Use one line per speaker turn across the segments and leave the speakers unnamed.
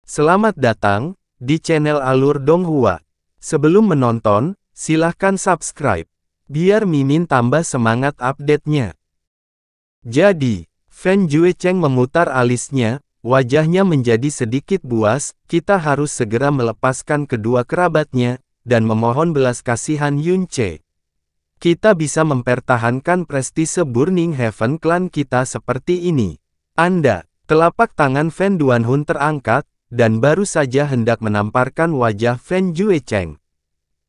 Selamat datang di channel Alur Donghua. Sebelum menonton, silahkan subscribe, biar Mimin tambah semangat update-nya. Jadi, Fan Juecheng memutar alisnya, wajahnya menjadi sedikit buas. Kita harus segera melepaskan kedua kerabatnya, dan memohon belas kasihan Yunche. Kita bisa mempertahankan prestise Burning Heaven Clan kita seperti ini. Telapak tangan Fan Duanhun terangkat, dan baru saja hendak menamparkan wajah Fan Juecheng.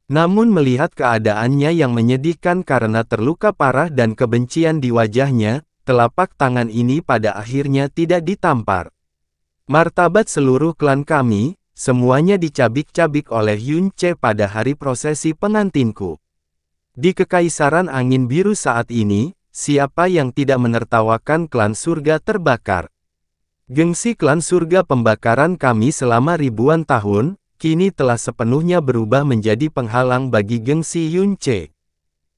Namun melihat keadaannya yang menyedihkan karena terluka parah dan kebencian di wajahnya, telapak tangan ini pada akhirnya tidak ditampar. Martabat seluruh klan kami, semuanya dicabik-cabik oleh Yunche pada hari prosesi pengantinku. Di Kekaisaran Angin Biru saat ini, siapa yang tidak menertawakan klan surga terbakar? Gengsi klan surga pembakaran kami selama ribuan tahun, kini telah sepenuhnya berubah menjadi penghalang bagi gengsi Yunche.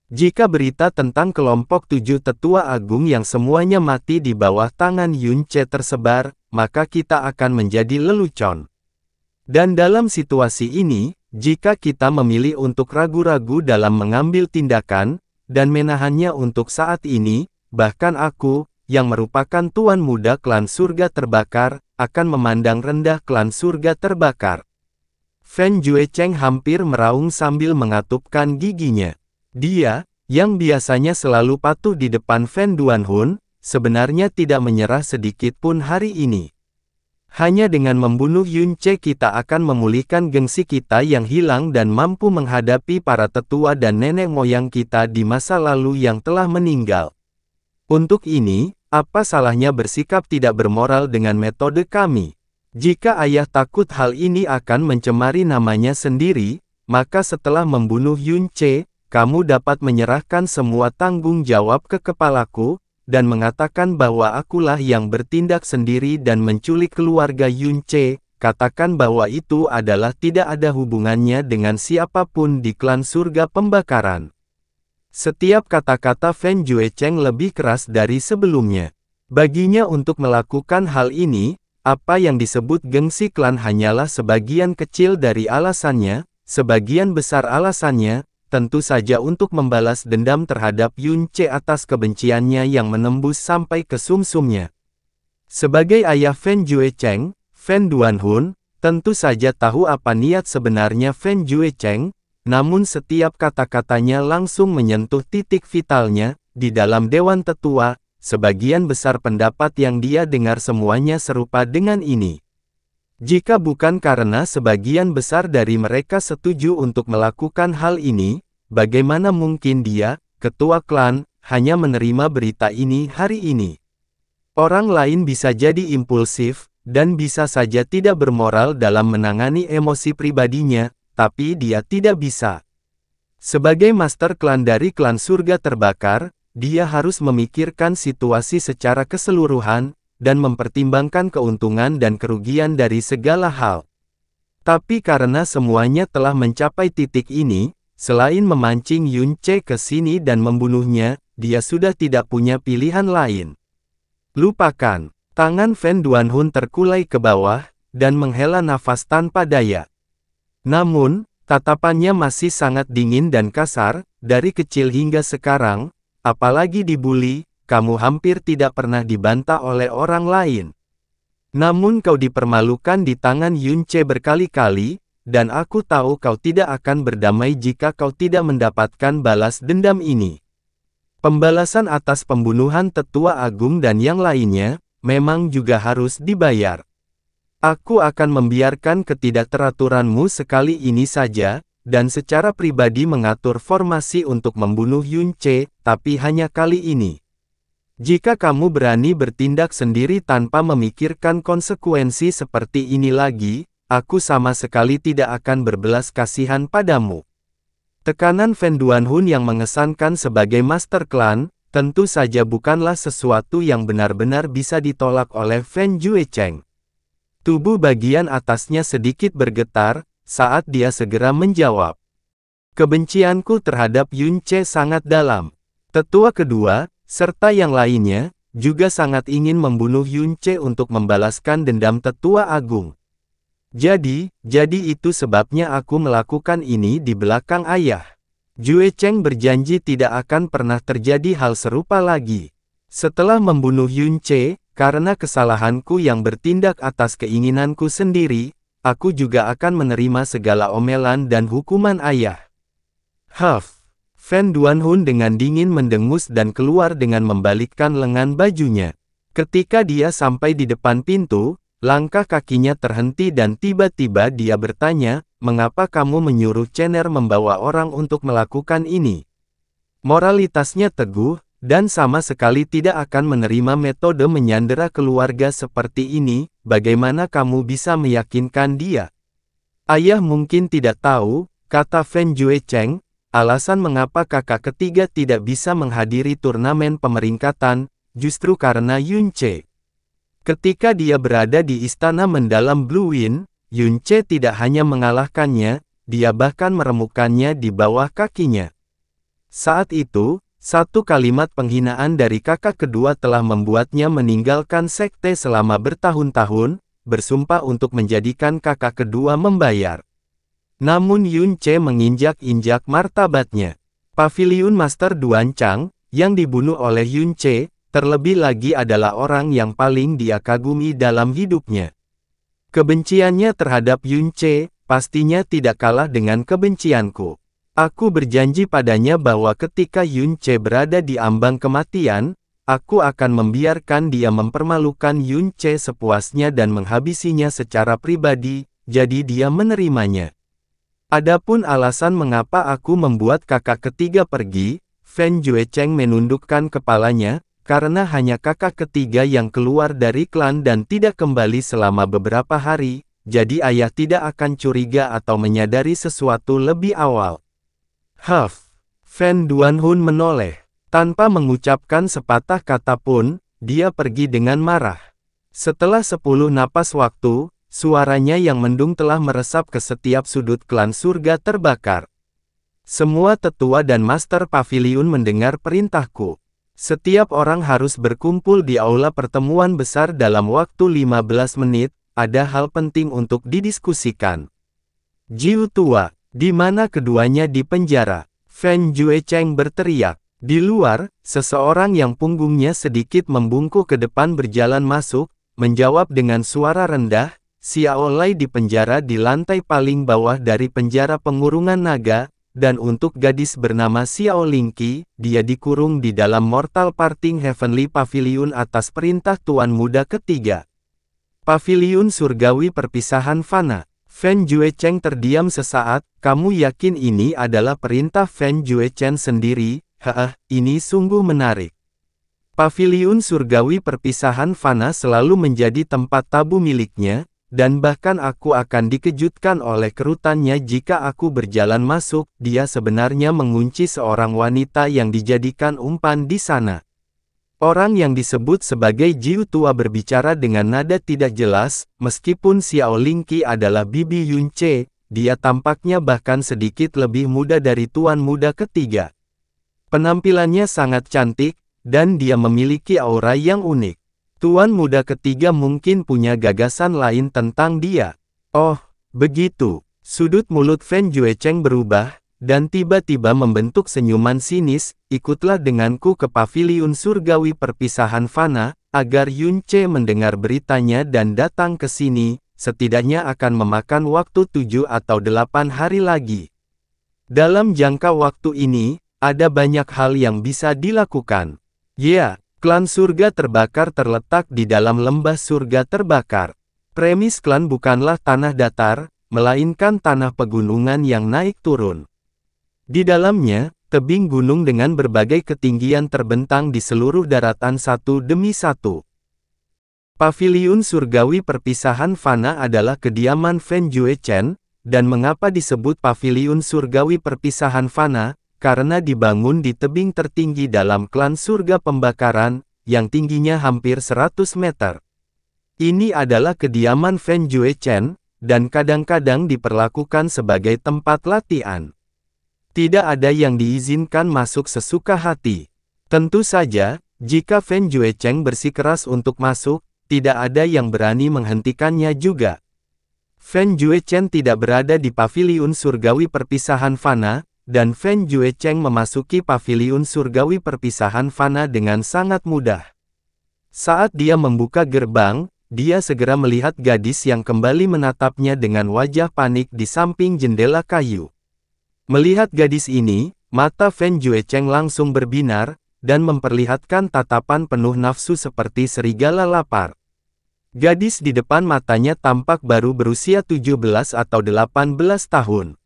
Jika berita tentang kelompok 7 tetua agung yang semuanya mati di bawah tangan Yunche tersebar, maka kita akan menjadi lelucon. Dan dalam situasi ini, jika kita memilih untuk ragu-ragu dalam mengambil tindakan, dan menahannya untuk saat ini, bahkan aku, yang merupakan tuan muda klan surga terbakar, akan memandang rendah klan surga terbakar. Fan Juecheng hampir meraung sambil mengatupkan giginya. Dia, yang biasanya selalu patuh di depan Fan Duanhun, sebenarnya tidak menyerah sedikit pun hari ini. Hanya dengan membunuh Yunche kita akan memulihkan gengsi kita yang hilang dan mampu menghadapi para tetua dan nenek moyang kita di masa lalu yang telah meninggal. Untuk ini, apa salahnya bersikap tidak bermoral dengan metode kami? Jika ayah takut hal ini akan mencemari namanya sendiri, maka setelah membunuh Yunche, kamu dapat menyerahkan semua tanggung jawab ke kepalaku, dan mengatakan bahwa akulah yang bertindak sendiri dan menculik keluarga Yunche, katakan bahwa itu adalah tidak ada hubungannya dengan siapapun di klan surga pembakaran. Setiap kata-kata Fan Juecheng lebih keras dari sebelumnya. Baginya untuk melakukan hal ini, apa yang disebut gengsi klan hanyalah sebagian kecil dari alasannya, sebagian besar alasannya, tentu saja untuk membalas dendam terhadap Yunche atas kebenciannya yang menembus sampai ke sumsumnya. Sebagai ayah Fan Juecheng, Fan Duanhun, tentu saja tahu apa niat sebenarnya Fan Juecheng, namun setiap kata-katanya langsung menyentuh titik vitalnya. Di dalam Dewan Tetua, sebagian besar pendapat yang dia dengar semuanya serupa dengan ini. Jika bukan karena sebagian besar dari mereka setuju untuk melakukan hal ini, bagaimana mungkin dia, ketua klan, hanya menerima berita ini hari ini? Orang lain bisa jadi impulsif, dan bisa saja tidak bermoral dalam menangani emosi pribadinya, tapi dia tidak bisa. Sebagai master klan dari klan surga terbakar, dia harus memikirkan situasi secara keseluruhan, dan mempertimbangkan keuntungan dan kerugian dari segala hal. Tapi karena semuanya telah mencapai titik ini, selain memancing Yunche ke sini dan membunuhnya, dia sudah tidak punya pilihan lain. Lupakan. Tangan Fan Duanhun terkulai ke bawah, dan menghela nafas tanpa daya. Namun, tatapannya masih sangat dingin dan kasar. Dari kecil hingga sekarang, apalagi dibuli, kamu hampir tidak pernah dibantah oleh orang lain. Namun kau dipermalukan di tangan Yunche berkali-kali, dan aku tahu kau tidak akan berdamai jika kau tidak mendapatkan balas dendam ini. Pembalasan atas pembunuhan tetua agung dan yang lainnya, memang juga harus dibayar. Aku akan membiarkan ketidakteraturanmu sekali ini saja, dan secara pribadi mengatur formasi untuk membunuh Yunche, tapi hanya kali ini. Jika kamu berani bertindak sendiri tanpa memikirkan konsekuensi seperti ini lagi, aku sama sekali tidak akan berbelas kasihan padamu. Tekanan Fan Duanhun yang mengesankan sebagai master klan, tentu saja bukanlah sesuatu yang benar-benar bisa ditolak oleh Fan Juecheng. Tubuh bagian atasnya sedikit bergetar, saat dia segera menjawab. Kebencianku terhadap Yunche sangat dalam. Tetua kedua, serta yang lainnya, juga sangat ingin membunuh Yunche untuk membalaskan dendam tetua agung. Jadi itu sebabnya aku melakukan ini di belakang ayah. Jue Cheng berjanji tidak akan pernah terjadi hal serupa lagi. Setelah membunuh Yun Che, karena kesalahanku yang bertindak atas keinginanku sendiri, aku juga akan menerima segala omelan dan hukuman ayah. Huff. Fan Duanhun dengan dingin mendengus dan keluar dengan membalikkan lengan bajunya. Ketika dia sampai di depan pintu, langkah kakinya terhenti dan tiba-tiba dia bertanya, "Mengapa kamu menyuruh Chener membawa orang untuk melakukan ini?" Moralitasnya teguh, dan sama sekali tidak akan menerima metode menyandera keluarga seperti ini. Bagaimana kamu bisa meyakinkan dia? Ayah mungkin tidak tahu, kata Fan Jue Cheng, alasan mengapa kakak ketiga tidak bisa menghadiri turnamen pemeringkatan, justru karena Yun Che. Ketika dia berada di istana mendalam Blue Wind, Yun Che tidak hanya mengalahkannya, dia bahkan meremukkannya di bawah kakinya. Saat itu, satu kalimat penghinaan dari kakak kedua telah membuatnya meninggalkan sekte selama bertahun-tahun, bersumpah untuk menjadikan kakak kedua membayar. Namun Yun Che menginjak-injak martabatnya. Paviliun Master Duan Chang, yang dibunuh oleh Yun Che, terlebih lagi adalah orang yang paling dia kagumi dalam hidupnya. Kebenciannya terhadap Yun Che, pastinya tidak kalah dengan kebencianku. Aku berjanji padanya bahwa ketika Yun Che berada di ambang kematian, aku akan membiarkan dia mempermalukan Yun Che sepuasnya dan menghabisinya secara pribadi, jadi dia menerimanya. Adapun alasan mengapa aku membuat kakak ketiga pergi, Fan Jue Cheng menundukkan kepalanya, karena hanya kakak ketiga yang keluar dari klan dan tidak kembali selama beberapa hari, jadi ayah tidak akan curiga atau menyadari sesuatu lebih awal. Huff. Fan Duanhun menoleh. Tanpa mengucapkan sepatah kata pun, dia pergi dengan marah. Setelah 10 napas waktu, suaranya yang mendung telah meresap ke setiap sudut klan surga terbakar. Semua tetua dan master paviliun mendengar perintahku. Setiap orang harus berkumpul di aula pertemuan besar dalam waktu 15 menit, ada hal penting untuk didiskusikan. Jiu tua, di mana keduanya dipenjara? Fan Jue Cheng berteriak. Di luar, seseorang yang punggungnya sedikit membungkuk ke depan berjalan masuk, menjawab dengan suara rendah, Xiao Lai dipenjara di lantai paling bawah dari penjara pengurungan naga, dan untuk gadis bernama Xiao Lingqi, dia dikurung di dalam Mortal Parting Heavenly Pavilion atas perintah Tuan Muda ketiga. Paviliun Surgawi Perpisahan Fana. Fan Jue Cheng terdiam sesaat, kamu yakin ini adalah perintah Fan Jue Cheng sendiri? Ini sungguh menarik. Paviliun Surgawi Perpisahan Fana selalu menjadi tempat tabu miliknya, dan bahkan aku akan dikejutkan oleh kerutannya jika aku berjalan masuk. Dia sebenarnya mengunci seorang wanita yang dijadikan umpan di sana. Orang yang disebut sebagai Jiu tua berbicara dengan nada tidak jelas, meskipun Xiao Lingqi adalah bibi Yun Che, dia tampaknya bahkan sedikit lebih muda dari Tuan Muda ketiga. Penampilannya sangat cantik, dan dia memiliki aura yang unik. Tuan Muda ketiga mungkin punya gagasan lain tentang dia. Oh, begitu. Sudut mulut Fan Jue Cheng berubah, dan tiba-tiba membentuk senyuman sinis, ikutlah denganku ke Paviliun Surgawi Perpisahan Fana, agar Yun Che mendengar beritanya dan datang ke sini, setidaknya akan memakan waktu 7 atau 8 hari lagi. Dalam jangka waktu ini, ada banyak hal yang bisa dilakukan. Ya. Klan surga terbakar terletak di dalam lembah surga terbakar. Premis klan bukanlah tanah datar, melainkan tanah pegunungan yang naik turun. Di dalamnya, tebing gunung dengan berbagai ketinggian terbentang di seluruh daratan satu demi satu. Paviliun Surgawi Perpisahan Fana adalah kediaman Fan Jue Cheng, dan mengapa disebut Paviliun Surgawi Perpisahan Fana? Karena dibangun di tebing tertinggi dalam klan surga pembakaran, yang tingginya hampir 100 meter. Ini adalah kediaman Fan Jue Cheng, dan kadang-kadang diperlakukan sebagai tempat latihan. Tidak ada yang diizinkan masuk sesuka hati. Tentu saja, jika Fan Jue Cheng bersikeras untuk masuk, tidak ada yang berani menghentikannya juga. Fan Juechen tidak berada di paviliun surgawi perpisahan fana, dan Fan Juechen memasuki paviliun surgawi perpisahan fana dengan sangat mudah. Saat dia membuka gerbang, dia segera melihat gadis yang kembali menatapnya dengan wajah panik di samping jendela kayu. Melihat gadis ini, mata Fan Juechen langsung berbinar, dan memperlihatkan tatapan penuh nafsu seperti serigala lapar. Gadis di depan matanya tampak baru berusia 17 atau 18 tahun.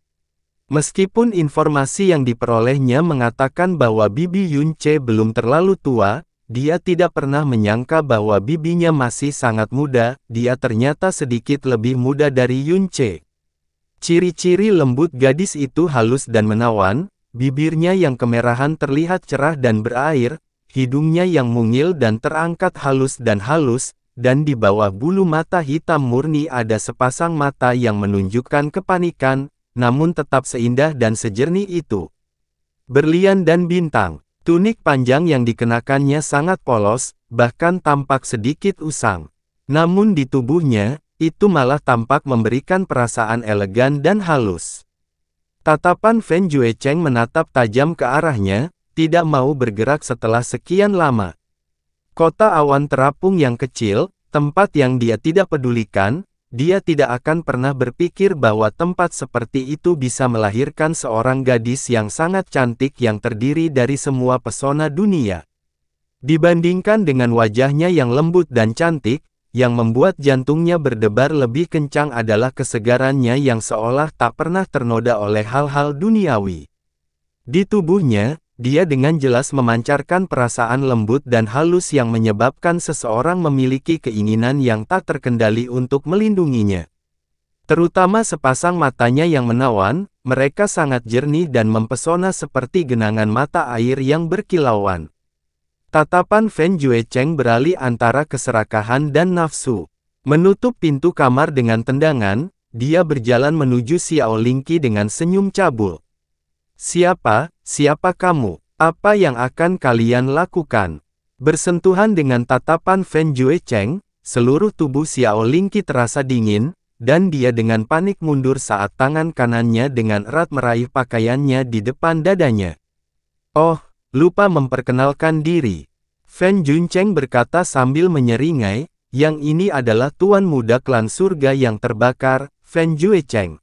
Meskipun informasi yang diperolehnya mengatakan bahwa bibi Yunche belum terlalu tua, dia tidak pernah menyangka bahwa bibinya masih sangat muda, dia ternyata sedikit lebih muda dari Yunche. Ciri-ciri lembut gadis itu halus dan menawan, bibirnya yang kemerahan terlihat cerah dan berair, hidungnya yang mungil dan terangkat halus, dan di bawah bulu mata hitam murni ada sepasang mata yang menunjukkan kepanikan, namun tetap seindah dan sejernih itu. Berlian dan bintang, tunik panjang yang dikenakannya sangat polos, bahkan tampak sedikit usang. Namun di tubuhnya, itu malah tampak memberikan perasaan elegan dan halus. Tatapan Fan Juechen menatap tajam ke arahnya, tidak mau bergerak setelah sekian lama. Kota awan terapung yang kecil, tempat yang dia tidak pedulikan, dia tidak akan pernah berpikir bahwa tempat seperti itu bisa melahirkan seorang gadis yang sangat cantik yang terdiri dari semua pesona dunia. Dibandingkan dengan wajahnya yang lembut dan cantik, yang membuat jantungnya berdebar lebih kencang adalah kesegarannya yang seolah tak pernah ternoda oleh hal-hal duniawi. Di tubuhnya, dia dengan jelas memancarkan perasaan lembut dan halus yang menyebabkan seseorang memiliki keinginan yang tak terkendali untuk melindunginya. Terutama sepasang matanya yang menawan, mereka sangat jernih dan mempesona seperti genangan mata air yang berkilauan. Tatapan Fan Juechen beralih antara keserakahan dan nafsu. Menutup pintu kamar dengan tendangan, dia berjalan menuju Xiao Lingqi dengan senyum cabul. Siapa kamu? Apa yang akan kalian lakukan? Bersentuhan dengan tatapan Fan Juechen, seluruh tubuh Xiao Lingqi terasa dingin, dan dia dengan panik mundur saat tangan kanannya dengan erat meraih pakaiannya di depan dadanya. Oh, lupa memperkenalkan diri. Fan Juechen berkata sambil menyeringai, yang ini adalah tuan muda klan surga yang terbakar, Fan Juechen.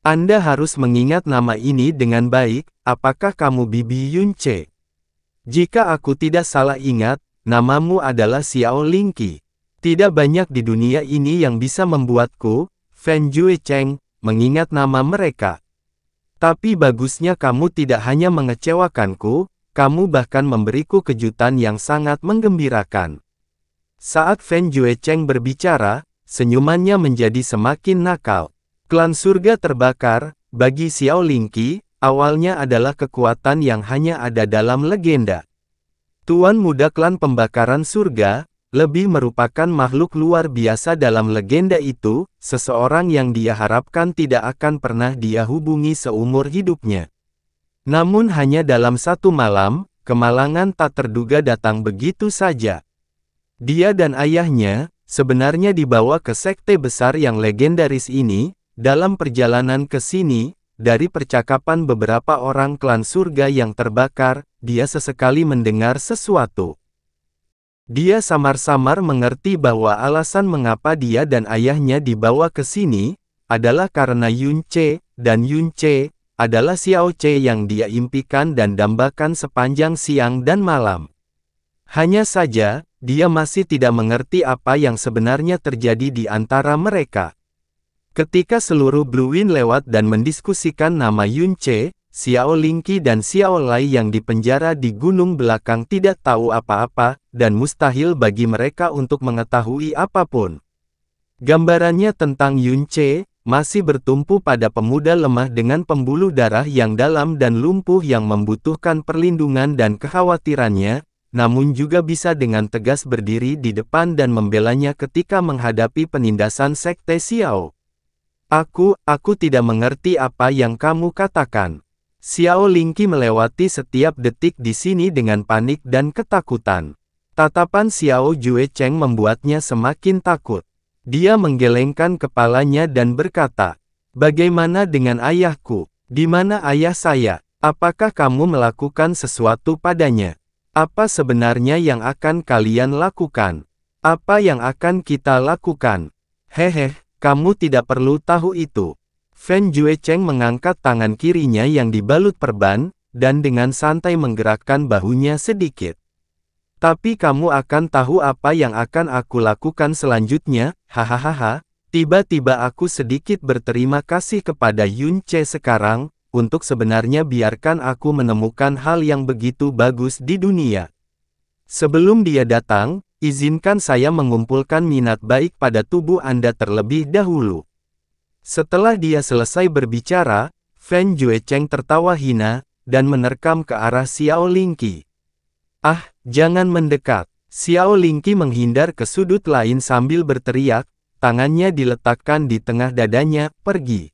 Anda harus mengingat nama ini dengan baik, apakah kamu bibi Yunche? Jika aku tidak salah ingat, namamu adalah Xiao Lingqi. Tidak banyak di dunia ini yang bisa membuatku, Fan Juechen, mengingat nama mereka. Tapi bagusnya kamu tidak hanya mengecewakanku, kamu bahkan memberiku kejutan yang sangat menggembirakan. Saat Fan Juechen berbicara, senyumannya menjadi semakin nakal. Klan surga terbakar, bagi Xiao Lingqi, awalnya adalah kekuatan yang hanya ada dalam legenda. Tuan muda klan pembakaran surga, lebih merupakan makhluk luar biasa dalam legenda itu, seseorang yang dia harapkan tidak akan pernah dia hubungi seumur hidupnya. Namun hanya dalam satu malam, kemalangan tak terduga datang begitu saja. Dia dan ayahnya, sebenarnya dibawa ke sekte besar yang legendaris ini. Dalam perjalanan ke sini, dari percakapan beberapa orang klan surga yang terbakar, dia sesekali mendengar sesuatu. Dia samar-samar mengerti bahwa alasan mengapa dia dan ayahnya dibawa ke sini, adalah karena Yunche, dan Yunche, adalah Xiao Ce yang dia impikan dan dambakan sepanjang siang dan malam. Hanya saja, dia masih tidak mengerti apa yang sebenarnya terjadi di antara mereka. Ketika seluruh Blue Wind lewat dan mendiskusikan nama Yunche, Xiao Lingqi dan Xiao Lai yang dipenjara di gunung belakang tidak tahu apa-apa, dan mustahil bagi mereka untuk mengetahui apapun. Gambarannya tentang Yunche, masih bertumpu pada pemuda lemah dengan pembuluh darah yang dalam dan lumpuh yang membutuhkan perlindungan dan kekhawatirannya, namun juga bisa dengan tegas berdiri di depan dan membelanya ketika menghadapi penindasan sekte Xiao. Aku tidak mengerti apa yang kamu katakan. Xiao Lingqi melewati setiap detik di sini dengan panik dan ketakutan. Tatapan Xiao Juechen membuatnya semakin takut. Dia menggelengkan kepalanya dan berkata, "Bagaimana dengan ayahku? Di mana ayah saya? Apakah kamu melakukan sesuatu padanya? Apa sebenarnya yang akan kalian lakukan? Apa yang akan kita lakukan?" "Hehe, kamu tidak perlu tahu itu." Fan Juecheng mengangkat tangan kirinya yang dibalut perban, dan dengan santai menggerakkan bahunya sedikit. "Tapi kamu akan tahu apa yang akan aku lakukan selanjutnya, hahaha." Tiba-tiba aku sedikit berterima kasih kepada Yun Che sekarang, untuk sebenarnya biarkan aku menemukan hal yang begitu bagus di dunia. Sebelum dia datang, izinkan saya mengumpulkan minat baik pada tubuh Anda terlebih dahulu. Setelah dia selesai berbicara, Fan Juecheng tertawa hina, dan menerkam ke arah Xiao Lingqi. "Ah, jangan mendekat." Xiao Lingqi menghindar ke sudut lain sambil berteriak, tangannya diletakkan di tengah dadanya, "Pergi.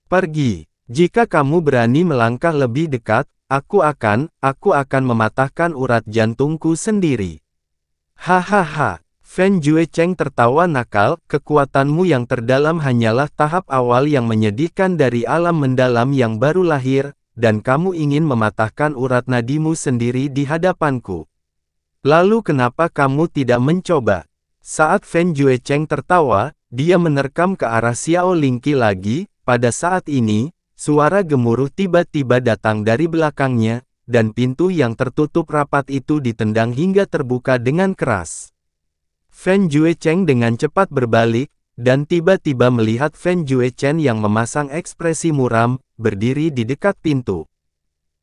Pergi. Jika kamu berani melangkah lebih dekat, aku akan mematahkan urat jantungku sendiri." Hahaha. Fan Juecheng tertawa nakal, "Kekuatanmu yang terdalam hanyalah tahap awal yang menyedihkan dari alam mendalam yang baru lahir, dan kamu ingin mematahkan urat nadimu sendiri di hadapanku. Lalu kenapa kamu tidak mencoba?" Saat Fan Juecheng tertawa, dia menerkam ke arah Xiao Lingqi lagi. Pada saat ini, suara gemuruh tiba-tiba datang dari belakangnya, dan pintu yang tertutup rapat itu ditendang hingga terbuka dengan keras. Fan Juecheng dengan cepat berbalik, dan tiba-tiba melihat Fan Juecheng yang memasang ekspresi muram, berdiri di dekat pintu.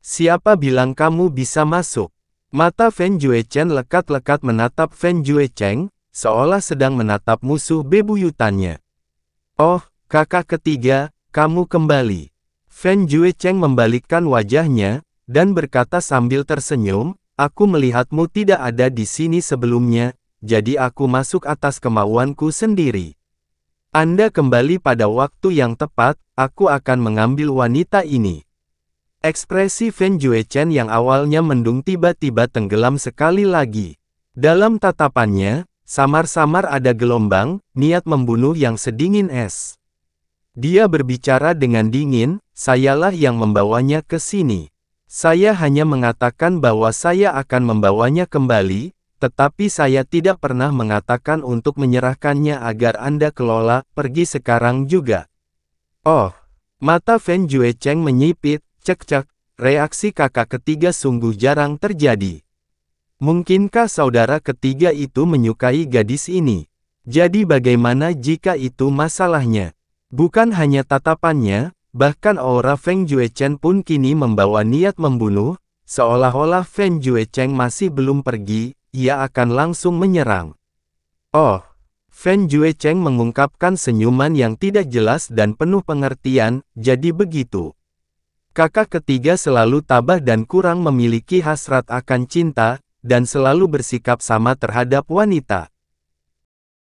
"Siapa bilang kamu bisa masuk?" Mata Fan Juecheng lekat-lekat menatap Fan Juecheng, seolah sedang menatap musuh bebuyutannya. "Oh, kakak ketiga, kamu kembali." Fan Juecheng membalikkan wajahnya, dan berkata sambil tersenyum, "Aku melihatmu tidak ada di sini sebelumnya, jadi aku masuk atas kemauanku sendiri. Anda kembali pada waktu yang tepat, aku akan mengambil wanita ini." Ekspresi Fan Juecheng yang awalnya mendung tiba-tiba tenggelam sekali lagi. Dalam tatapannya, samar-samar ada gelombang, niat membunuh yang sedingin es. Dia berbicara dengan dingin, "Sayalah yang membawanya ke sini. Saya hanya mengatakan bahwa saya akan membawanya kembali, tetapi saya tidak pernah mengatakan untuk menyerahkannya agar Anda kelola, pergi sekarang juga." "Oh." Mata Fan Juecheng menyipit, cek-cek, reaksi kakak ketiga sungguh jarang terjadi. Mungkinkah saudara ketiga itu menyukai gadis ini? Jadi bagaimana jika itu masalahnya? Bukan hanya tatapannya, bahkan aura Feng Juecheng pun kini membawa niat membunuh, seolah-olah Fan Juecheng masih belum pergi, ia akan langsung menyerang. "Oh." Fan Juecheng mengungkapkan senyuman yang tidak jelas dan penuh pengertian, "Jadi begitu. Kakak ketiga selalu tabah dan kurang memiliki hasrat akan cinta, dan selalu bersikap sama terhadap wanita.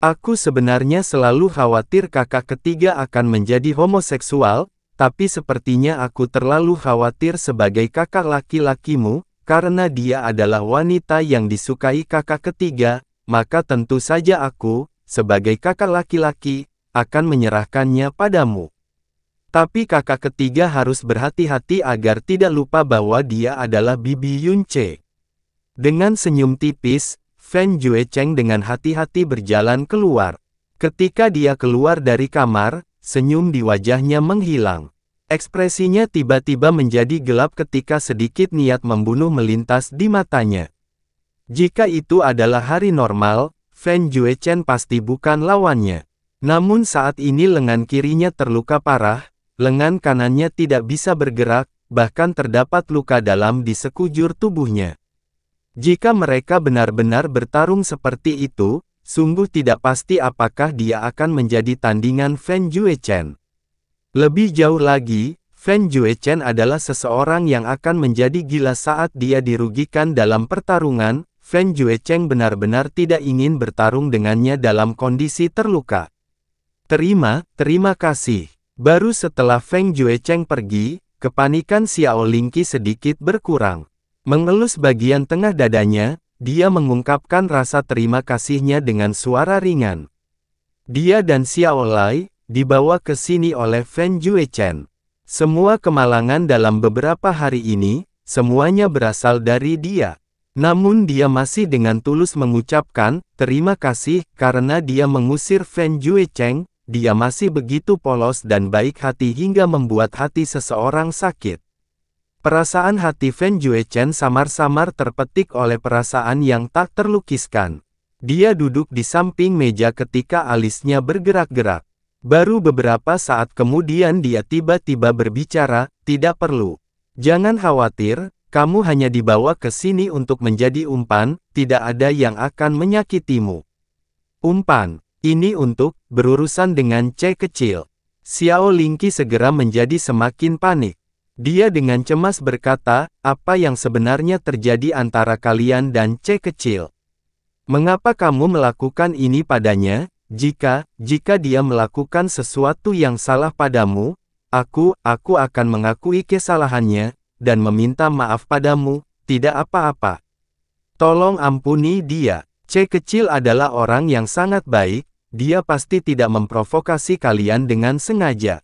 Aku sebenarnya selalu khawatir kakak ketiga akan menjadi homoseksual, tapi sepertinya aku terlalu khawatir sebagai kakak laki-lakimu, karena dia adalah wanita yang disukai kakak ketiga, maka tentu saja aku, sebagai kakak laki-laki, akan menyerahkannya padamu. Tapi kakak ketiga harus berhati-hati agar tidak lupa bahwa dia adalah bibi Yun Che." Dengan senyum tipis, Fan Juecheng dengan hati-hati berjalan keluar. Ketika dia keluar dari kamar, senyum di wajahnya menghilang. Ekspresinya tiba-tiba menjadi gelap ketika sedikit niat membunuh melintas di matanya. Jika itu adalah hari normal, Fan Juecheng pasti bukan lawannya. Namun saat ini lengan kirinya terluka parah, lengan kanannya tidak bisa bergerak, bahkan terdapat luka dalam di sekujur tubuhnya. Jika mereka benar-benar bertarung seperti itu, sungguh tidak pasti apakah dia akan menjadi tandingan Fan Juecheng. Lebih jauh lagi, Fan Juecheng adalah seseorang yang akan menjadi gila saat dia dirugikan dalam pertarungan. Fan Juecheng benar-benar tidak ingin bertarung dengannya dalam kondisi terluka. Terima kasih." Baru setelah Feng Juecheng pergi, kepanikan Xiao Lingqi sedikit berkurang. Mengelus bagian tengah dadanya, dia mengungkapkan rasa terima kasihnya dengan suara ringan. Dia dan Xiao Lai dibawa ke sini oleh Fan Juechen. Semua kemalangan dalam beberapa hari ini, semuanya berasal dari dia. Namun dia masih dengan tulus mengucapkan, terima kasih, karena dia mengusir Fan Juechen. Dia masih begitu polos dan baik hati hingga membuat hati seseorang sakit. Perasaan hati Fan Juechen samar-samar terpetik oleh perasaan yang tak terlukiskan. Dia duduk di samping meja ketika alisnya bergerak-gerak. Baru beberapa saat kemudian dia tiba-tiba berbicara, tidak perlu. Jangan khawatir, kamu hanya dibawa ke sini untuk menjadi umpan, tidak ada yang akan menyakitimu. Umpan. Ini untuk berurusan dengan C kecil. Xiao Lingqi segera menjadi semakin panik. Dia dengan cemas berkata, apa yang sebenarnya terjadi antara kalian dan C kecil? Mengapa kamu melakukan ini padanya? Jika dia melakukan sesuatu yang salah padamu, aku akan mengakui kesalahannya, dan meminta maaf padamu, tidak apa-apa. Tolong ampuni dia. C kecil adalah orang yang sangat baik. Dia pasti tidak memprovokasi kalian dengan sengaja.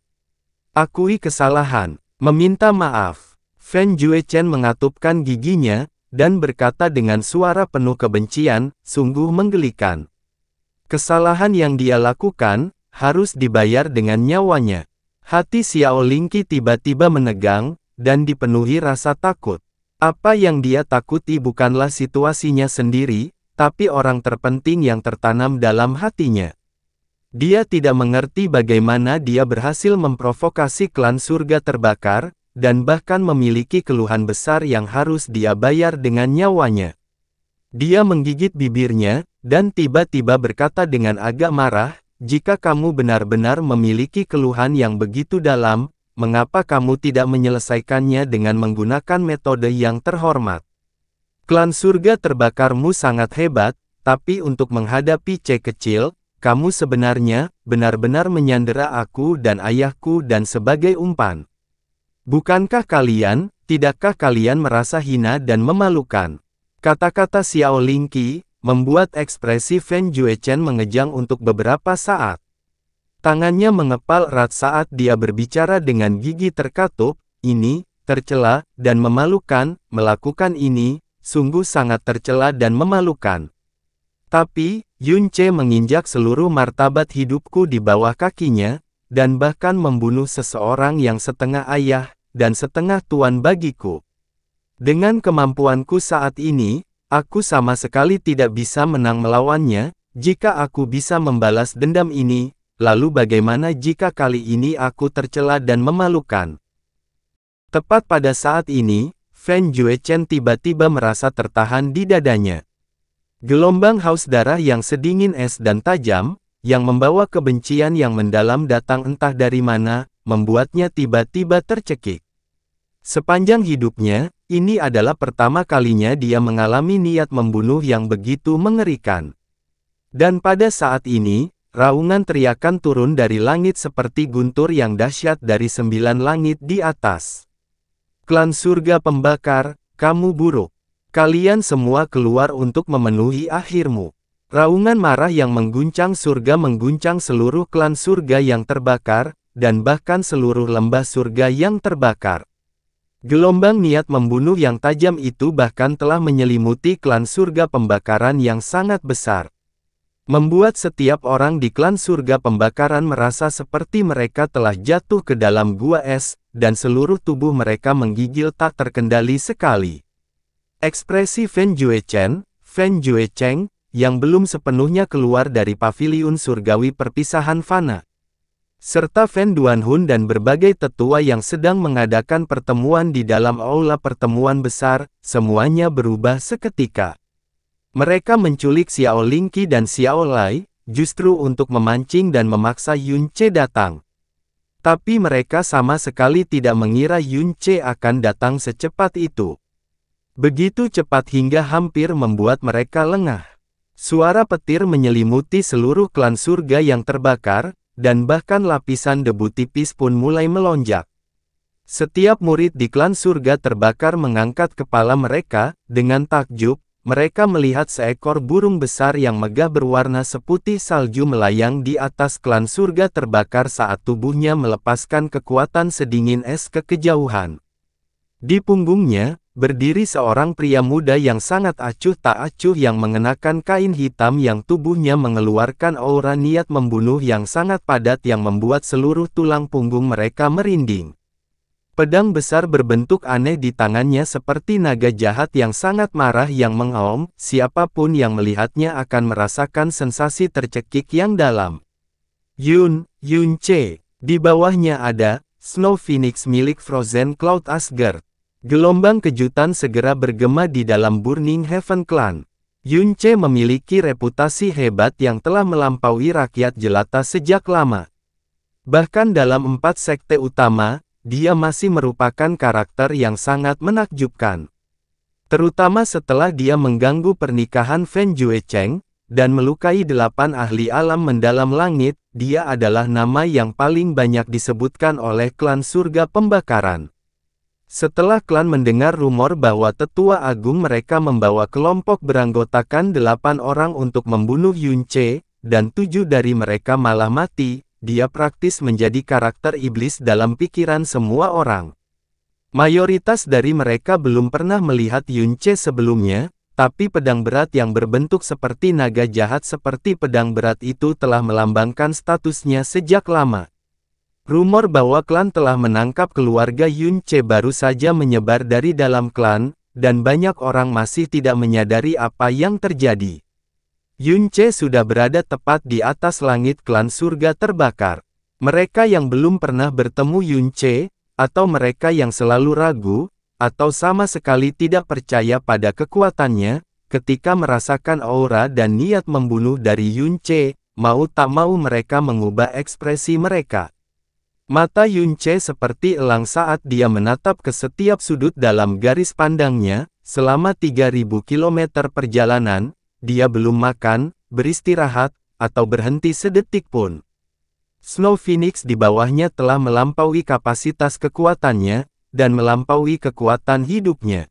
Akui kesalahan, meminta maaf. Fan Juechen mengatupkan giginya, dan berkata dengan suara penuh kebencian, sungguh menggelikan. Kesalahan yang dia lakukan, harus dibayar dengan nyawanya. Hati Xiao Lingqi tiba-tiba menegang, dan dipenuhi rasa takut. Apa yang dia takuti bukanlah situasinya sendiri, tapi orang terpenting yang tertanam dalam hatinya. Dia tidak mengerti bagaimana dia berhasil memprovokasi klan surga terbakar, dan bahkan memiliki keluhan besar yang harus dia bayar dengan nyawanya. Dia menggigit bibirnya, dan tiba-tiba berkata dengan agak marah, jika kamu benar-benar memiliki keluhan yang begitu dalam, mengapa kamu tidak menyelesaikannya dengan menggunakan metode yang terhormat? Klan surga terbakarmu sangat hebat, tapi untuk menghadapi C kecil, kamu sebenarnya, benar-benar menyandera aku dan ayahku dan sebagai umpan. Bukankah kalian, tidakkah kalian merasa hina dan memalukan? Kata-kata Xiao Lingqi, membuat ekspresi Fan Juechen mengejang untuk beberapa saat. Tangannya mengepal erat saat dia berbicara dengan gigi terkatup, ini, tercela, dan memalukan, melakukan ini, sungguh sangat tercela dan memalukan. Tapi, Yun Ce menginjak seluruh martabat hidupku di bawah kakinya, dan bahkan membunuh seseorang yang setengah ayah, dan setengah tuan bagiku. Dengan kemampuanku saat ini, aku sama sekali tidak bisa menang melawannya. Jika aku bisa membalas dendam ini, lalu bagaimana jika kali ini aku tercela dan memalukan? Tepat pada saat ini, Fan Juechen tiba-tiba merasa tertahan di dadanya. Gelombang haus darah yang sedingin es dan tajam, yang membawa kebencian yang mendalam datang entah dari mana, membuatnya tiba-tiba tercekik. Sepanjang hidupnya, ini adalah pertama kalinya dia mengalami niat membunuh yang begitu mengerikan. Dan pada saat ini, raungan teriakan turun dari langit seperti guntur yang dahsyat dari 9 langit di atas. Klan surga pembakar, kamu buruk. Kalian semua keluar untuk memenuhi akhirmu. Raungan marah yang mengguncang surga mengguncang seluruh klan surga yang terbakar, dan bahkan seluruh lembah surga yang terbakar. Gelombang niat membunuh yang tajam itu bahkan telah menyelimuti klan surga pembakaran yang sangat besar. Membuat setiap orang di klan surga pembakaran merasa seperti mereka telah jatuh ke dalam gua es, dan seluruh tubuh mereka menggigil tak terkendali sekali. Ekspresi Fan Juechen, yang belum sepenuhnya keluar dari paviliun surgawi perpisahan fana, serta Fan Duanhun dan berbagai tetua yang sedang mengadakan pertemuan di dalam aula pertemuan besar, semuanya berubah seketika. Mereka menculik Xiao Lingqi dan Xiao Lai, justru untuk memancing dan memaksa Yun Ce datang. Tapi mereka sama sekali tidak mengira Yun Ce akan datang secepat itu. Begitu cepat hingga hampir membuat mereka lengah. Suara petir menyelimuti seluruh klan surga yang terbakar, dan bahkan lapisan debu tipis pun mulai melonjak. Setiap murid di klan surga terbakar mengangkat kepala mereka, dengan takjub, mereka melihat seekor burung besar yang megah berwarna seputih salju melayang di atas klan surga terbakar saat tubuhnya melepaskan kekuatan sedingin es ke kejauhan. Di punggungnya, berdiri seorang pria muda yang sangat acuh tak acuh yang mengenakan kain hitam yang tubuhnya mengeluarkan aura niat membunuh yang sangat padat yang membuat seluruh tulang punggung mereka merinding. Pedang besar berbentuk aneh di tangannya seperti naga jahat yang sangat marah yang mengaum, siapapun yang melihatnya akan merasakan sensasi tercekik yang dalam. Yunce. Di bawahnya ada Snow Phoenix milik Frozen Cloud Asgard. Gelombang kejutan segera bergema di dalam Burning Heaven Clan. Yunce memiliki reputasi hebat yang telah melampaui rakyat jelata sejak lama. Bahkan dalam 4 sekte utama, dia masih merupakan karakter yang sangat menakjubkan. Terutama setelah dia mengganggu pernikahan Fen Juecheng, dan melukai 8 ahli alam mendalam langit, dia adalah nama yang paling banyak disebutkan oleh klan surga pembakaran. Setelah klan mendengar rumor bahwa tetua agung mereka membawa kelompok beranggotakan 8 orang untuk membunuh Yunce, dan 7 dari mereka malah mati, dia praktis menjadi karakter iblis dalam pikiran semua orang. Mayoritas dari mereka belum pernah melihat Yunce sebelumnya, tapi pedang berat yang berbentuk seperti naga jahat seperti pedang berat itu telah melambangkan statusnya sejak lama. Rumor bahwa klan telah menangkap keluarga Yunce baru saja menyebar dari dalam klan, dan banyak orang masih tidak menyadari apa yang terjadi. Yunce sudah berada tepat di atas langit klan surga terbakar. Mereka yang belum pernah bertemu Yunce, atau mereka yang selalu ragu, atau sama sekali tidak percaya pada kekuatannya, ketika merasakan aura dan niat membunuh dari Yunce, mau tak mau mereka mengubah ekspresi mereka. Mata Yunce seperti elang saat dia menatap ke setiap sudut dalam garis pandangnya, selama 3000 km perjalanan, dia belum makan, beristirahat, atau berhenti sedetik pun. Snow Phoenix di bawahnya telah melampaui kapasitas kekuatannya, dan melampaui kekuatan hidupnya.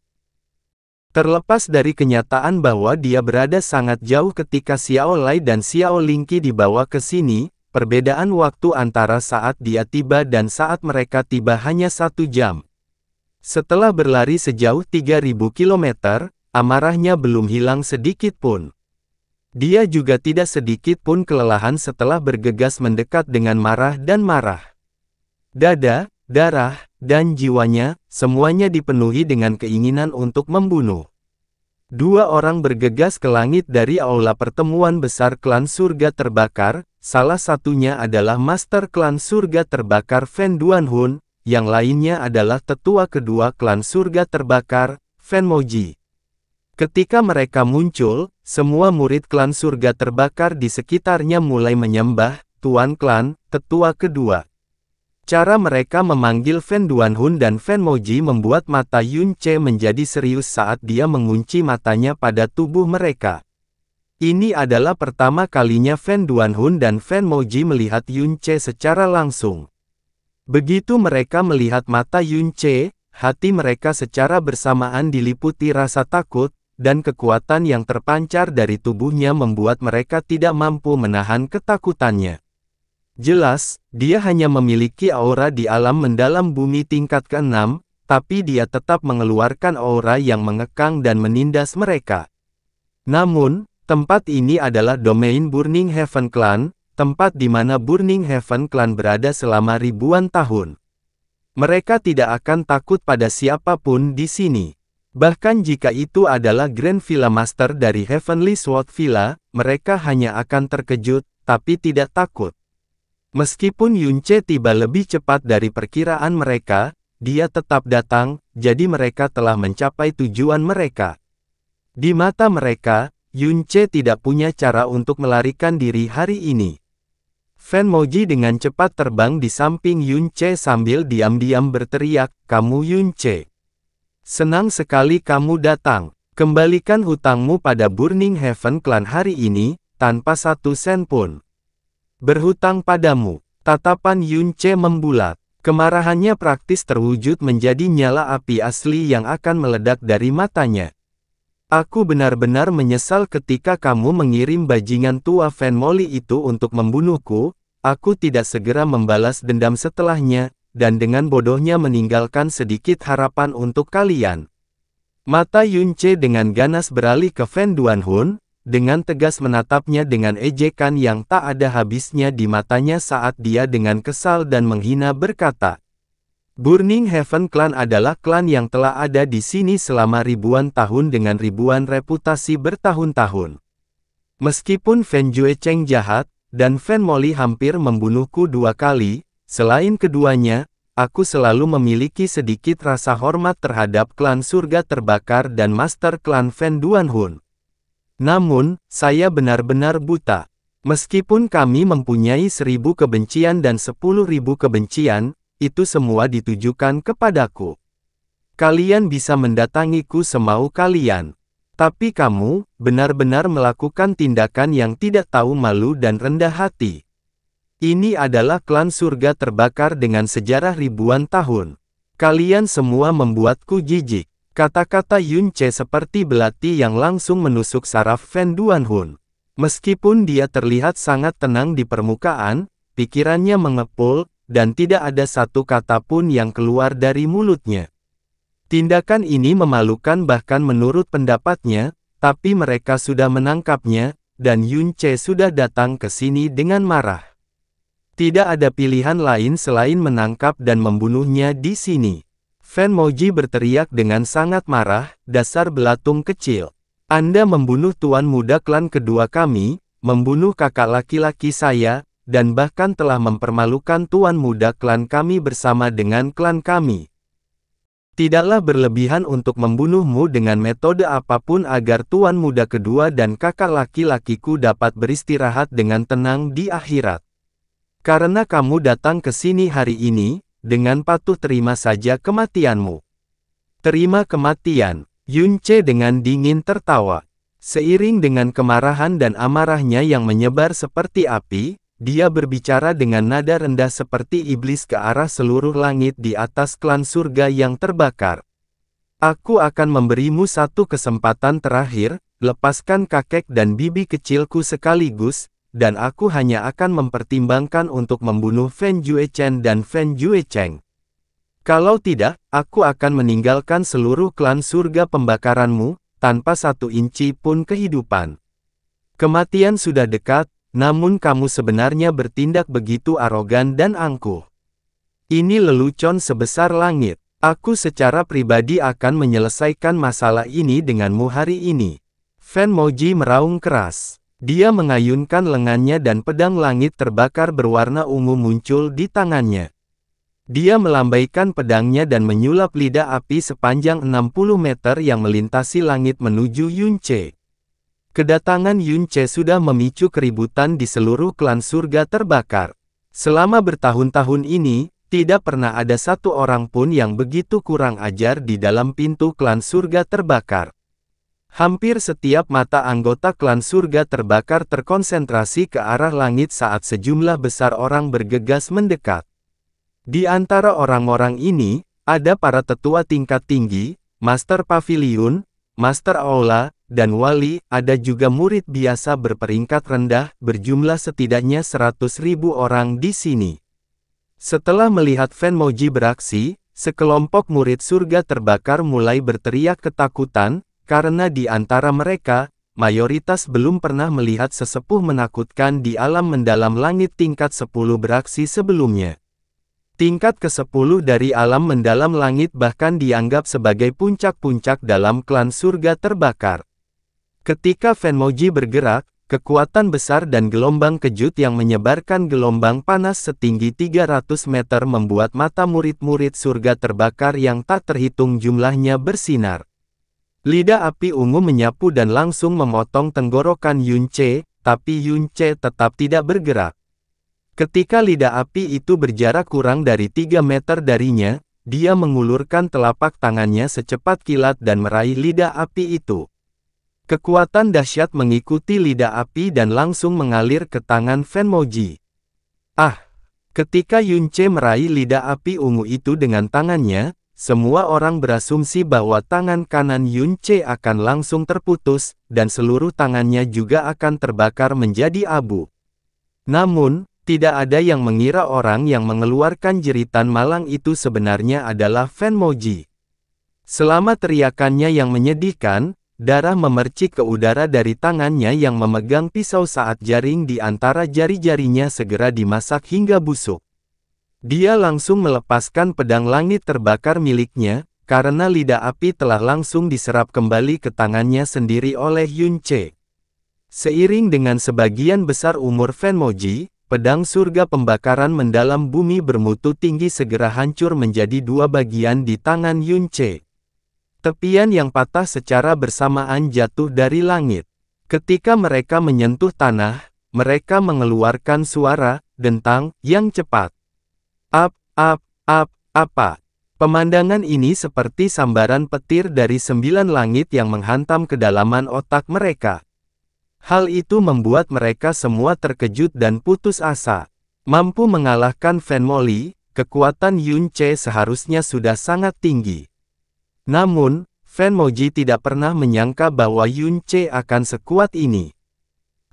Terlepas dari kenyataan bahwa dia berada sangat jauh ketika Xiao Lai dan Xiao Lingqi dibawa ke sini, perbedaan waktu antara saat dia tiba dan saat mereka tiba hanya 1 jam. Setelah berlari sejauh 3000 km, amarahnya belum hilang sedikit pun. Dia juga tidak sedikit pun kelelahan setelah bergegas mendekat dengan marah dan marah. Dada, darah, dan jiwanya, semuanya dipenuhi dengan keinginan untuk membunuh. 2 orang bergegas ke langit dari aula pertemuan besar klan surga terbakar, salah satunya adalah Master klan surga terbakar Fen Duanhun, yang lainnya adalah tetua kedua klan surga terbakar, Fen Moji. Ketika mereka muncul, semua murid klan surga terbakar di sekitarnya mulai menyembah, Tuan Klan, tetua kedua. Cara mereka memanggil Fen Duanhun dan Fen Moji membuat mata Yunce menjadi serius saat dia mengunci matanya pada tubuh mereka. Ini adalah pertama kalinya Fen Duanhun dan Fen Moji melihat Yunce secara langsung. Begitu mereka melihat mata Yunce, hati mereka secara bersamaan diliputi rasa takut, dan kekuatan yang terpancar dari tubuhnya membuat mereka tidak mampu menahan ketakutannya. Jelas, dia hanya memiliki aura di alam mendalam bumi tingkat ke-6, tapi dia tetap mengeluarkan aura yang mengekang dan menindas mereka. Namun, tempat ini adalah domain Burning Heaven Clan, tempat di mana Burning Heaven Clan berada selama ribuan tahun. Mereka tidak akan takut pada siapapun di sini. Bahkan jika itu adalah Grand Villa Master dari Heavenly Sword Villa, mereka hanya akan terkejut, tapi tidak takut. Meskipun Yunce tiba lebih cepat dari perkiraan mereka, dia tetap datang, jadi mereka telah mencapai tujuan mereka. Di mata mereka, Yunce tidak punya cara untuk melarikan diri hari ini. Fen Moji dengan cepat terbang di samping Yunce sambil diam-diam berteriak, "Kamu Yunce. Senang sekali kamu datang. Kembalikan hutangmu pada Burning Heaven Clan hari ini, tanpa 1 sen pun. Berhutang padamu." Tatapan Yunce membulat. Kemarahannya praktis terwujud menjadi nyala api asli yang akan meledak dari matanya. Aku benar-benar menyesal ketika kamu mengirim bajingan tua Fan Molly itu untuk membunuhku. Aku tidak segera membalas dendam setelahnya, dan dengan bodohnya meninggalkan sedikit harapan untuk kalian. Mata Yunce dengan ganas beralih ke Fan Duanhun, dengan tegas menatapnya dengan ejekan yang tak ada habisnya di matanya saat dia dengan kesal dan menghina berkata, Burning Heaven Clan adalah klan yang telah ada di sini selama ribuan tahun dengan ribuan reputasi bertahun-tahun. Meskipun Fan Juecheng jahat, dan Fan Molly hampir membunuhku 2 kali, selain keduanya, aku selalu memiliki sedikit rasa hormat terhadap klan surga terbakar dan master klan Fan Duanhun. Namun, saya benar-benar buta. Meskipun kami mempunyai 1000 kebencian dan 10.000 kebencian, itu semua ditujukan kepadaku. Kalian bisa mendatangiku semau kalian. Tapi kamu, benar-benar melakukan tindakan yang tidak tahu malu dan rendah hati. Ini adalah klan surga terbakar dengan sejarah ribuan tahun. Kalian semua membuatku jijik. Kata-kata Yunce seperti belati yang langsung menusuk saraf Fan Duanhun. Meskipun dia terlihat sangat tenang di permukaan, pikirannya mengepul, dan tidak ada satu kata pun yang keluar dari mulutnya. Tindakan ini memalukan bahkan menurut pendapatnya, tapi mereka sudah menangkapnya, dan Yunce sudah datang ke sini dengan marah. Tidak ada pilihan lain selain menangkap dan membunuhnya di sini. Fan Moji berteriak dengan sangat marah, dasar belatung kecil. Anda membunuh tuan muda klan kedua kami, membunuh kakak laki-laki saya, dan bahkan telah mempermalukan tuan muda klan kami bersama dengan klan kami. Tidaklah berlebihan untuk membunuhmu dengan metode apapun agar tuan muda kedua dan kakak laki-lakiku dapat beristirahat dengan tenang di akhirat. Karena kamu datang ke sini hari ini, dengan patuh terima saja kematianmu. Terima kematian, Yunce dengan dingin tertawa. Seiring dengan kemarahan dan amarahnya yang menyebar seperti api, dia berbicara dengan nada rendah seperti iblis ke arah seluruh langit di atas klan surga yang terbakar. Aku akan memberimu satu kesempatan terakhir, lepaskan kakek dan bibi kecilku sekaligus, dan aku hanya akan mempertimbangkan untuk membunuh Fan Juechen dan Fan Juecheng. Kalau tidak, aku akan meninggalkan seluruh klan surga pembakaranmu, tanpa 1 inci pun kehidupan. Kematian sudah dekat, namun kamu sebenarnya bertindak begitu arogan dan angkuh. Ini lelucon sebesar langit. Aku secara pribadi akan menyelesaikan masalah ini denganmu hari ini. Fan Moji meraung keras. Dia mengayunkan lengannya dan pedang langit terbakar berwarna ungu muncul di tangannya. Dia melambaikan pedangnya dan menyulap lidah api sepanjang 60 meter yang melintasi langit menuju Yunce. Kedatangan Yunce sudah memicu keributan di seluruh klan surga terbakar. Selama bertahun-tahun ini, tidak pernah ada satu orang pun yang begitu kurang ajar di dalam pintu klan surga terbakar. Hampir setiap mata anggota klan surga terbakar terkonsentrasi ke arah langit saat sejumlah besar orang bergegas mendekat. Di antara orang-orang ini, ada para tetua tingkat tinggi, Master Pavilion, Master Aula, dan Wali, ada juga murid biasa berperingkat rendah, berjumlah setidaknya 100.000 orang di sini. Setelah melihat Fan Moji beraksi, sekelompok murid surga terbakar mulai berteriak ketakutan, karena di antara mereka, mayoritas belum pernah melihat sesepuh menakutkan di alam mendalam langit tingkat 10 beraksi sebelumnya. Tingkat ke-10 dari alam mendalam langit bahkan dianggap sebagai puncak-puncak dalam klan surga terbakar. Ketika Fan Moji bergerak, kekuatan besar dan gelombang kejut yang menyebarkan gelombang panas setinggi 300 meter membuat mata murid-murid surga terbakar yang tak terhitung jumlahnya bersinar. Lidah api ungu menyapu dan langsung memotong tenggorokan Yunce, tapi Yunce tetap tidak bergerak. Ketika lidah api itu berjarak kurang dari 3 meter darinya, dia mengulurkan telapak tangannya secepat kilat dan meraih lidah api itu. Kekuatan dahsyat mengikuti lidah api dan langsung mengalir ke tangan Fan Moji. Ketika Yunce meraih lidah api ungu itu dengan tangannya, semua orang berasumsi bahwa tangan kanan Yun Ce akan langsung terputus, dan seluruh tangannya juga akan terbakar menjadi abu. Namun, tidak ada yang mengira orang yang mengeluarkan jeritan malang itu sebenarnya adalah Fan Moji. Selama teriakannya yang menyedihkan, darah memercik ke udara dari tangannya yang memegang pisau saat jaring di antara jari-jarinya segera dimasak hingga busuk. Dia langsung melepaskan pedang langit terbakar miliknya, karena lidah api telah langsung diserap kembali ke tangannya sendiri oleh Yun Ce. Seiring dengan sebagian besar umur Fan Moji, pedang surga pembakaran mendalam bumi bermutu tinggi segera hancur menjadi dua bagian di tangan Yun Ce. Tepian yang patah secara bersamaan jatuh dari langit. Ketika mereka menyentuh tanah, mereka mengeluarkan suara dentang yang cepat. Apa? Pemandangan ini seperti sambaran petir dari 9 langit yang menghantam kedalaman otak mereka. Hal itu membuat mereka semua terkejut dan putus asa. Mampu mengalahkan Fan Moji, kekuatan Yun Ce seharusnya sudah sangat tinggi. Namun, Fan Moji tidak pernah menyangka bahwa Yun Ce akan sekuat ini.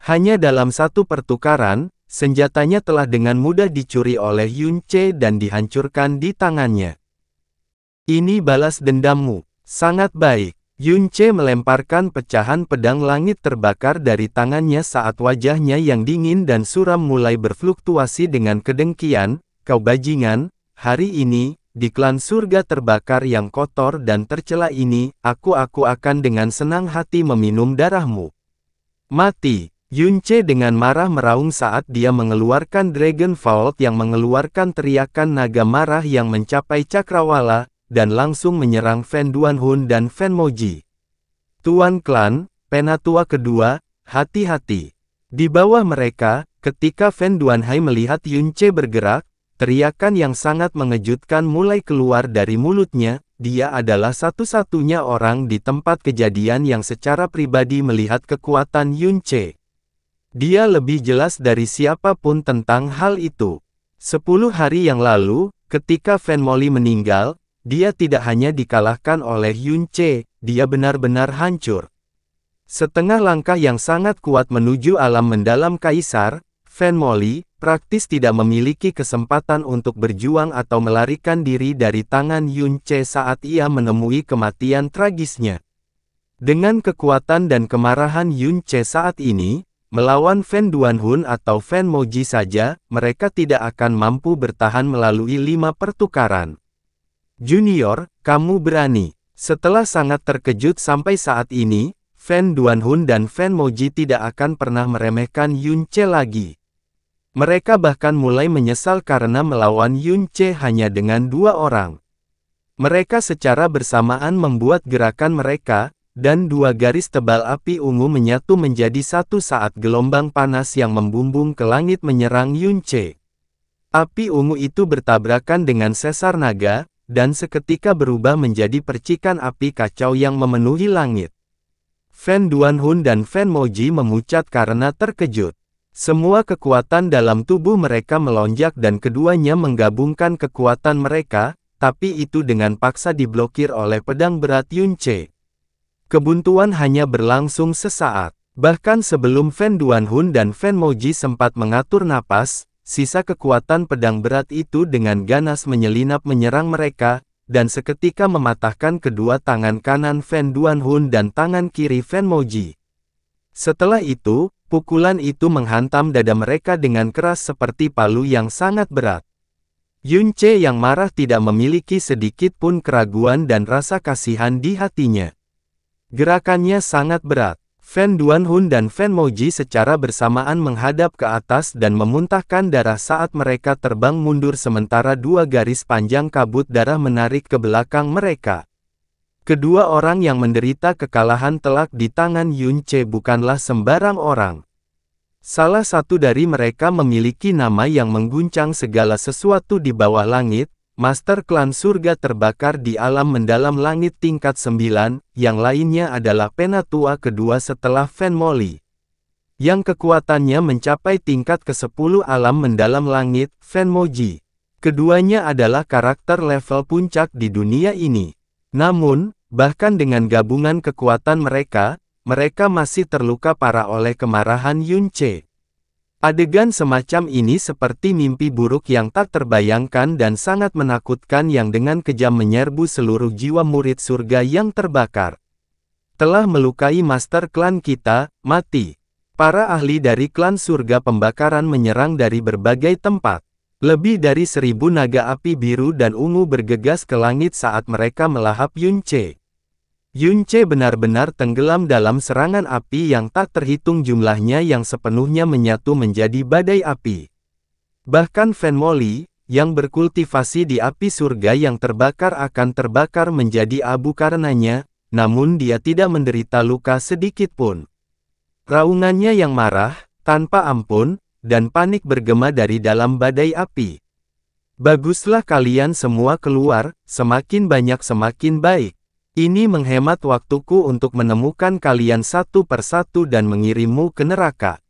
Hanya dalam satu pertukaran, senjatanya telah dengan mudah dicuri oleh Yun Ce dan dihancurkan di tangannya. Ini balas dendammu. Sangat baik. Yun Ce melemparkan pecahan pedang langit terbakar dari tangannya saat wajahnya yang dingin dan suram mulai berfluktuasi dengan kedengkian. Kau bajingan, hari ini, di klan surga terbakar yang kotor dan tercela ini, aku akan dengan senang hati meminum darahmu. Mati. Yun Ce dengan marah meraung saat dia mengeluarkan Dragon Vault yang mengeluarkan teriakan naga marah yang mencapai cakrawala, dan langsung menyerang Fan Duanhun dan Fan Moji. Tuan klan, penatua kedua, hati-hati. Di bawah mereka, ketika Fan Duanhai melihat Yun Ce bergerak, teriakan yang sangat mengejutkan mulai keluar dari mulutnya. Dia adalah satu-satunya orang di tempat kejadian yang secara pribadi melihat kekuatan Yun Ce. Dia lebih jelas dari siapapun tentang hal itu. 10 hari yang lalu, ketika Fan Moji meninggal, dia tidak hanya dikalahkan oleh Yun Ce, dia benar-benar hancur. Setengah langkah yang sangat kuat menuju alam mendalam Kaisar, Fan Moji praktis tidak memiliki kesempatan untuk berjuang atau melarikan diri dari tangan Yun Ce saat ia menemui kematian tragisnya. Dengan kekuatan dan kemarahan Yun Ce saat ini, melawan Fan Duanhun atau Fan Moji saja, mereka tidak akan mampu bertahan melalui 5 pertukaran. Junior, kamu berani. Setelah sangat terkejut sampai saat ini, Fan Duanhun dan Fan Moji tidak akan pernah meremehkan Yun Ce lagi. Mereka bahkan mulai menyesal karena melawan Yun Ce hanya dengan 2 orang. Mereka secara bersamaan membuat gerakan mereka, dan 2 garis tebal api ungu menyatu menjadi satu saat gelombang panas yang membumbung ke langit menyerang Yun Ce. Api ungu itu bertabrakan dengan sesar naga, dan seketika berubah menjadi percikan api kacau yang memenuhi langit. Fan Duanhun dan Fan Moji memucat karena terkejut. Semua kekuatan dalam tubuh mereka melonjak dan keduanya menggabungkan kekuatan mereka, tapi itu dengan paksa diblokir oleh pedang berat Yun Ce. Kebuntuan hanya berlangsung sesaat. Bahkan sebelum Fan Duanhun dan Fan Moji sempat mengatur napas, sisa kekuatan pedang berat itu dengan ganas menyelinap menyerang mereka, dan seketika mematahkan kedua tangan kanan Fan Duanhun dan tangan kiri Fan Moji. Setelah itu, pukulan itu menghantam dada mereka dengan keras seperti palu yang sangat berat. Yun Ce yang marah tidak memiliki sedikit pun keraguan dan rasa kasihan di hatinya. Gerakannya sangat berat. Fan Duanhun dan Fan Moji secara bersamaan menghadap ke atas dan memuntahkan darah saat mereka terbang mundur sementara 2 garis panjang kabut darah menarik ke belakang mereka. Kedua orang yang menderita kekalahan telak di tangan Yun Ce bukanlah sembarang orang. Salah satu dari mereka memiliki nama yang mengguncang segala sesuatu di bawah langit, Master Klan Surga Terbakar di Alam Mendalam Langit tingkat 9, yang lainnya adalah penatua kedua setelah Fan Moji. Yang kekuatannya mencapai tingkat ke-10 Alam Mendalam Langit, Fan Moji. Keduanya adalah karakter level puncak di dunia ini. Namun, bahkan dengan gabungan kekuatan mereka, mereka masih terluka parah oleh kemarahan Yunce. Adegan semacam ini seperti mimpi buruk yang tak terbayangkan dan sangat menakutkan yang dengan kejam menyerbu seluruh jiwa murid surga yang terbakar. Telah melukai master klan kita, mati. Para ahli dari klan surga pembakaran menyerang dari berbagai tempat. Lebih dari 1000 naga api biru dan ungu bergegas ke langit saat mereka melahap Yunce. Yunce benar-benar tenggelam dalam serangan api yang tak terhitung jumlahnya yang sepenuhnya menyatu menjadi badai api. Bahkan Fan Moli, yang berkultivasi di api surga yang terbakar akan terbakar menjadi abu karenanya, namun dia tidak menderita luka sedikit pun. Raungannya yang marah, tanpa ampun, dan panik bergema dari dalam badai api. Baguslah kalian semua keluar, semakin banyak semakin baik. Ini menghemat waktuku untuk menemukan kalian satu persatu dan mengirimmu ke neraka.